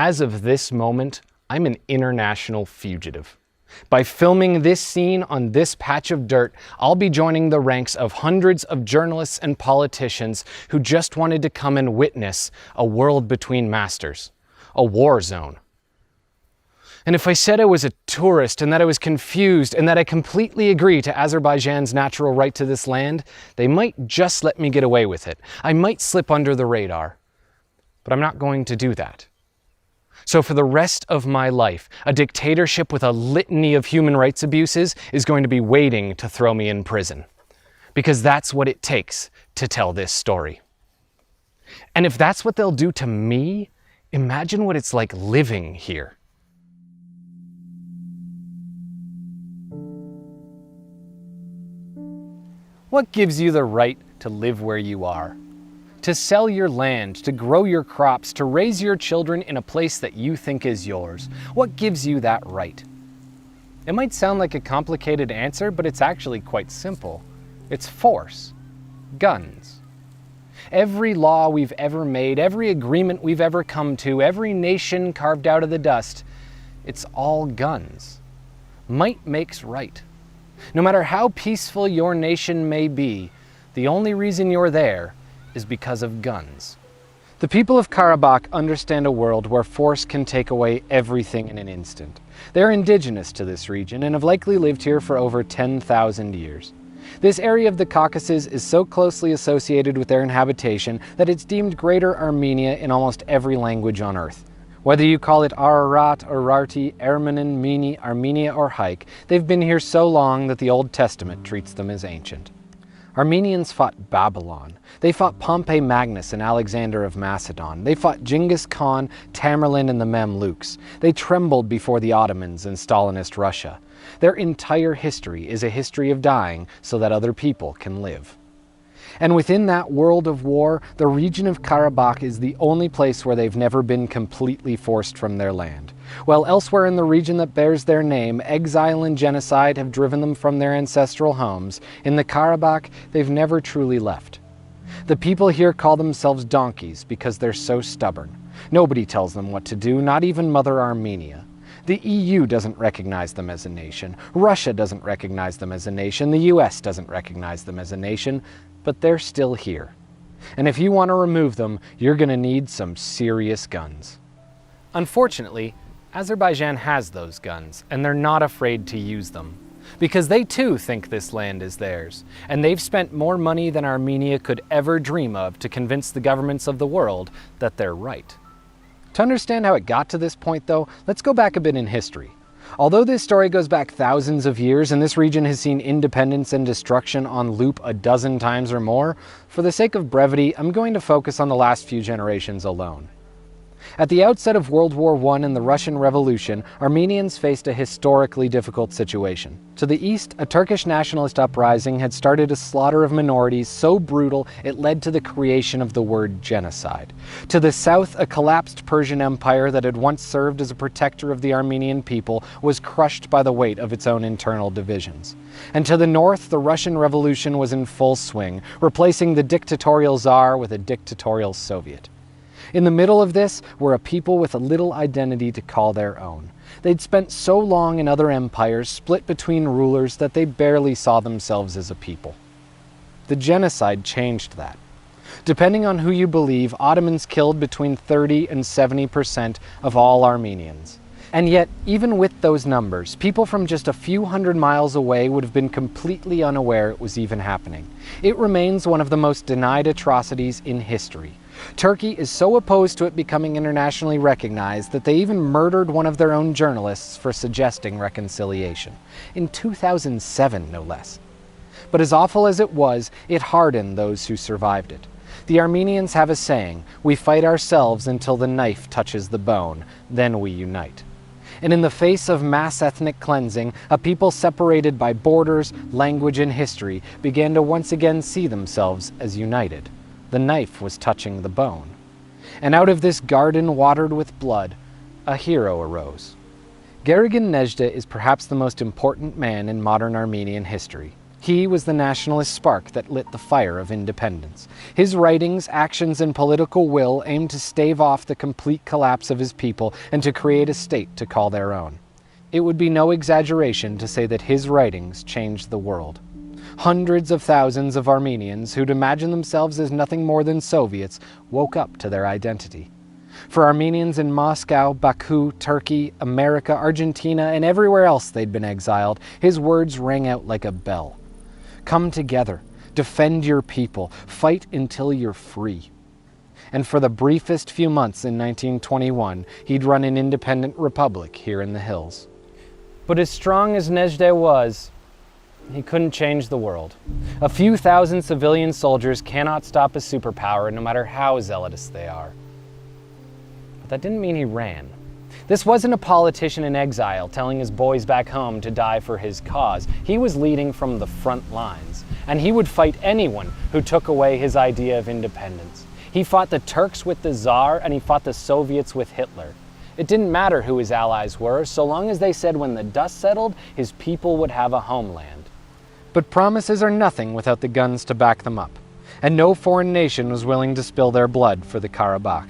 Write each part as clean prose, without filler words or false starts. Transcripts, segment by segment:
As of this moment, I'm an international fugitive. By filming this scene on this patch of dirt, I'll be joining the ranks of hundreds of journalists and politicians who just wanted to come and witness a world between masters, a war zone. And if I said I was a tourist and that I was confused and that I completely agree to Azerbaijan's natural right to this land, they might just let me get away with it. I might slip under the radar, but I'm not going to do that. So for the rest of my life, a dictatorship with a litany of human rights abuses is going to be waiting to throw me in prison. Because that's what it takes to tell this story. And if that's what they'll do to me, imagine what it's like living here. What gives you the right to live where you are? To sell your land, to grow your crops, to raise your children in a place that you think is yours. What gives you that right? It might sound like a complicated answer, but it's actually quite simple. It's force. Guns. Every law we've ever made, every agreement we've ever come to, every nation carved out of the dust, it's all guns. Might makes right. No matter how peaceful your nation may be, the only reason you're there is because of guns. The people of Karabakh understand a world where force can take away everything in an instant. They're indigenous to this region and have likely lived here for over 10,000 years. This area of the Caucasus is so closely associated with their inhabitation that it's deemed Greater Armenia in almost every language on earth. Whether you call it Ararat, Urarti, Ermenin, Mini, Armenia, or Haik, they've been here so long that the Old Testament treats them as ancient. Armenians fought Babylon. They fought Pompey Magnus and Alexander of Macedon. They fought Genghis Khan, Tamerlane, and the Mamluks. They trembled before the Ottomans and Stalinist Russia. Their entire history is a history of dying so that other people can live. And within that world of war, the region of Karabakh is the only place where they've never been completely forced from their land. While elsewhere in the region that bears their name, exile and genocide have driven them from their ancestral homes, in the Karabakh, they've never truly left. The people here call themselves donkeys because they're so stubborn. Nobody tells them what to do, not even Mother Armenia. The EU doesn't recognize them as a nation. Russia doesn't recognize them as a nation. The US doesn't recognize them as a nation. But they're still here. And if you want to remove them, you're going to need some serious guns. Unfortunately, Azerbaijan has those guns, and they're not afraid to use them. Because they too think this land is theirs, and they've spent more money than Armenia could ever dream of to convince the governments of the world that they're right. To understand how it got to this point though, let's go back a bit in history. Although this story goes back thousands of years and this region has seen independence and destruction on loop a dozen times or more, for the sake of brevity, I'm going to focus on the last few generations alone. At the outset of World War I and the Russian Revolution, Armenians faced a historically difficult situation. To the east, a Turkish nationalist uprising had started a slaughter of minorities so brutal it led to the creation of the word genocide. To the south, a collapsed Persian Empire that had once served as a protector of the Armenian people was crushed by the weight of its own internal divisions. And to the north, the Russian Revolution was in full swing, replacing the dictatorial Tsar with a dictatorial Soviet. In the middle of this were a people with a little identity to call their own. They'd spent so long in other empires, split between rulers, that they barely saw themselves as a people. The genocide changed that. Depending on who you believe, Ottomans killed between 30 and 70% of all Armenians. And yet, even with those numbers, people from just a few hundred miles away would have been completely unaware it was even happening. It remains one of the most denied atrocities in history. Turkey is so opposed to it becoming internationally recognized that they even murdered one of their own journalists for suggesting reconciliation. In 2007, no less. But as awful as it was, it hardened those who survived it. The Armenians have a saying, "We fight ourselves until the knife touches the bone, then we unite." And in the face of mass ethnic cleansing, a people separated by borders, language, and history began to once again see themselves as united. The knife was touching the bone. And out of this garden watered with blood, a hero arose. Geragan Nezhda is perhaps the most important man in modern Armenian history. He was the nationalist spark that lit the fire of independence. His writings, actions, and political will aimed to stave off the complete collapse of his people and to create a state to call their own. It would be no exaggeration to say that his writings changed the world. Hundreds of thousands of Armenians who'd imagined themselves as nothing more than Soviets woke up to their identity. For Armenians in Moscow, Baku, Turkey, America, Argentina, and everywhere else they'd been exiled, his words rang out like a bell. Come together, defend your people, fight until you're free. And for the briefest few months in 1921, he'd run an independent republic here in the hills. But as strong as Nezhde was, he couldn't change the world. A few thousand civilian soldiers cannot stop a superpower, no matter how zealous they are. But that didn't mean he ran. This wasn't a politician in exile telling his boys back home to die for his cause. He was leading from the front lines, and he would fight anyone who took away his idea of independence. He fought the Turks with the Tsar, and he fought the Soviets with Hitler. It didn't matter who his allies were, so long as they said when the dust settled, his people would have a homeland. But promises are nothing without the guns to back them up, and no foreign nation was willing to spill their blood for the Karabakh.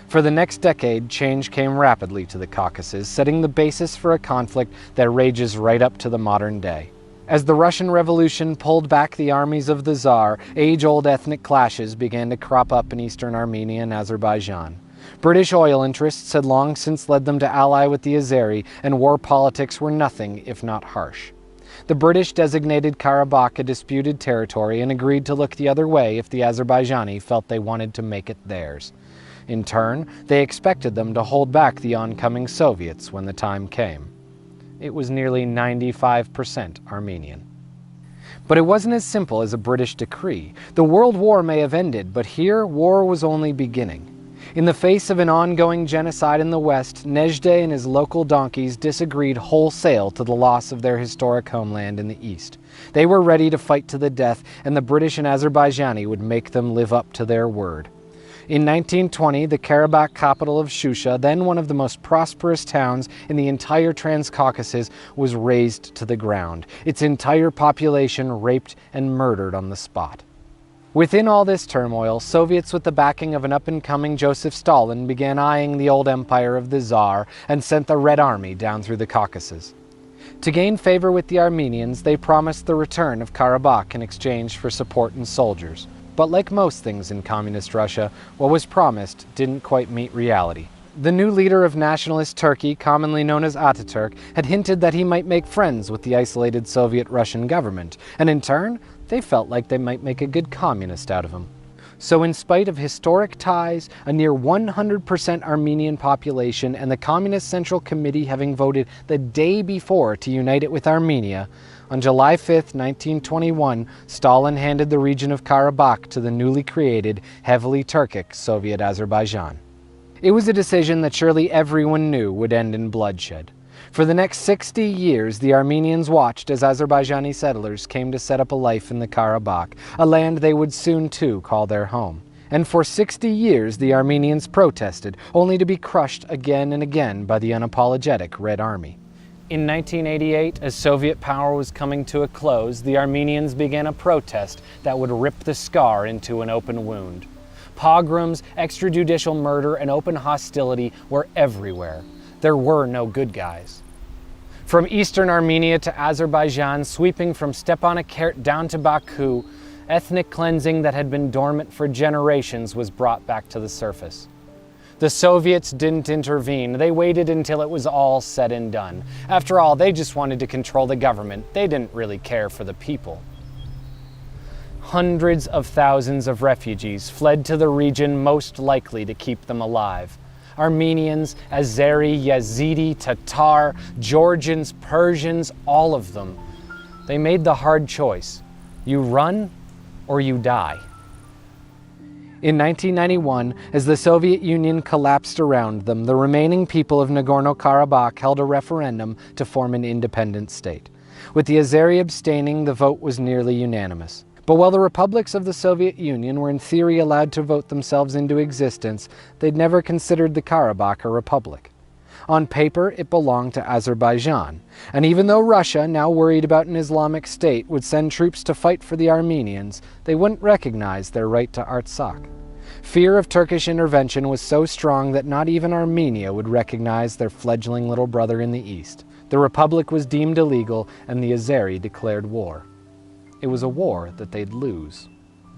For the next decade, change came rapidly to the Caucasus, setting the basis for a conflict that rages right up to the modern day. As the Russian Revolution pulled back the armies of the Tsar, age-old ethnic clashes began to crop up in eastern Armenia and Azerbaijan. British oil interests had long since led them to ally with the Azeri, and war politics were nothing if not harsh. The British designated Karabakh a disputed territory and agreed to look the other way if the Azerbaijani felt they wanted to make it theirs. In turn, they expected them to hold back the oncoming Soviets when the time came. It was nearly 95% Armenian. But it wasn't as simple as a British decree. The World War may have ended, but here war was only beginning. In the face of an ongoing genocide in the West, Nezhde and his local donkeys disagreed wholesale to the loss of their historic homeland in the East. They were ready to fight to the death, and the British and Azerbaijani would make them live up to their word. In 1920, the Karabakh capital of Shusha, then one of the most prosperous towns in the entire Transcaucasus, was razed to the ground, its entire population raped and murdered on the spot. Within all this turmoil, Soviets with the backing of an up-and-coming Joseph Stalin began eyeing the old empire of the Tsar and sent the Red Army down through the Caucasus. To gain favor with the Armenians, they promised the return of Karabakh in exchange for support and soldiers. But like most things in communist Russia, what was promised didn't quite meet reality. The new leader of nationalist Turkey, commonly known as Ataturk, had hinted that he might make friends with the isolated Soviet Russian government, and in turn, they felt like they might make a good communist out of him. So in spite of historic ties, a near 100% Armenian population, and the Communist Central Committee having voted the day before to unite it with Armenia, on July 5, 1921, Stalin handed the region of Karabakh to the newly created, heavily Turkic Soviet Azerbaijan. It was a decision that surely everyone knew would end in bloodshed. For the next 60 years, the Armenians watched as Azerbaijani settlers came to set up a life in the Karabakh, a land they would soon too call their home. And for 60 years, the Armenians protested, only to be crushed again and again by the unapologetic Red Army. In 1988, as Soviet power was coming to a close, the Armenians began a protest that would rip the scar into an open wound. Pogroms, extrajudicial murder, and open hostility were everywhere. There were no good guys. From eastern Armenia to Azerbaijan, sweeping from Stepanakert down to Baku, ethnic cleansing that had been dormant for generations was brought back to the surface. The Soviets didn't intervene. They waited until it was all said and done. After all, they just wanted to control the government. They didn't really care for the people. Hundreds of thousands of refugees fled to the region most likely to keep them alive. Armenians, Azeri, Yazidi, Tatar, Georgians, Persians, all of them. They made the hard choice. You run or you die. In 1991, as the Soviet Union collapsed around them, the remaining people of Nagorno-Karabakh held a referendum to form an independent state. With the Azeri abstaining, the vote was nearly unanimous. But while the republics of the Soviet Union were in theory allowed to vote themselves into existence, they'd never considered the Karabakh a republic. On paper, it belonged to Azerbaijan, and even though Russia, now worried about an Islamic state, would send troops to fight for the Armenians, they wouldn't recognize their right to Artsakh. Fear of Turkish intervention was so strong that not even Armenia would recognize their fledgling little brother in the east. The republic was deemed illegal, and the Azeri declared war. It was a war that they'd lose.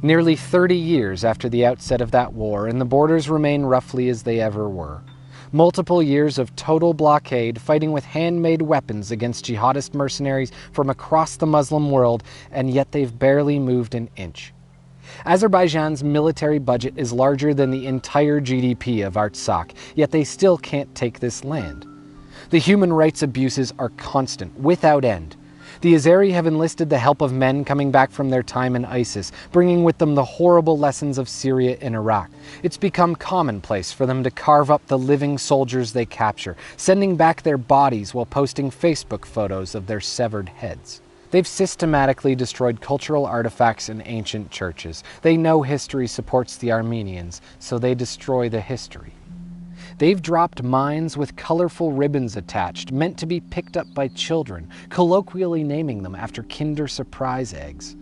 Nearly 30 years after the outset of that war, and the borders remain roughly as they ever were. Multiple years of total blockade, fighting with handmade weapons against jihadist mercenaries from across the Muslim world, and yet they've barely moved an inch. Azerbaijan's military budget is larger than the entire GDP of Artsakh, yet they still can't take this land. The human rights abuses are constant, without end. The Azeri have enlisted the help of men coming back from their time in ISIS, bringing with them the horrible lessons of Syria and Iraq. It's become commonplace for them to carve up the living soldiers they capture, sending back their bodies while posting Facebook photos of their severed heads. They've systematically destroyed cultural artifacts and ancient churches. They know history supports the Armenians, so they destroy the history. They've dropped mines with colorful ribbons attached, meant to be picked up by children, colloquially naming them after Kinder Surprise eggs.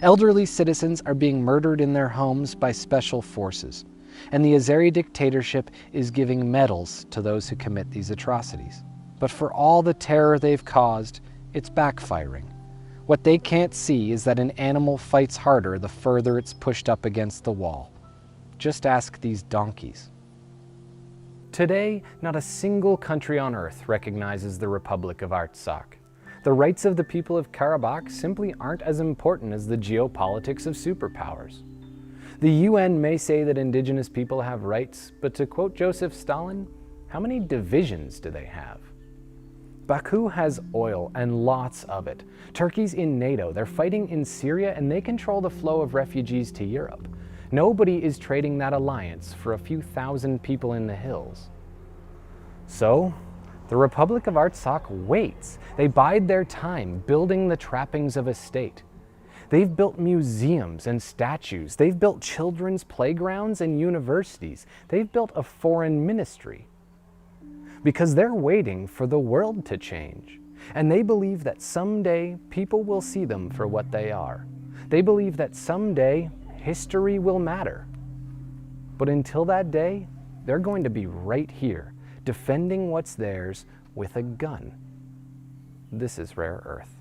Elderly citizens are being murdered in their homes by special forces, and the Azeri dictatorship is giving medals to those who commit these atrocities. But for all the terror they've caused, it's backfiring. What they can't see is that an animal fights harder the further it's pushed up against the wall. Just ask these donkeys. Today, not a single country on earth recognizes the Republic of Artsakh. The rights of the people of Karabakh simply aren't as important as the geopolitics of superpowers. The UN may say that indigenous people have rights, but to quote Joseph Stalin, how many divisions do they have? Baku has oil, and lots of it. Turkey's in NATO, they're fighting in Syria, and they control the flow of refugees to Europe. Nobody is trading that alliance for a few thousand people in the hills. So, the Republic of Artsakh waits. They bide their time building the trappings of a state. They've built museums and statues. They've built children's playgrounds and universities. They've built a foreign ministry. Because they're waiting for the world to change. And they believe that someday people will see them for what they are. They believe that someday history will matter. But until that day, they're going to be right here, defending what's theirs with a gun. This is Rare Earth.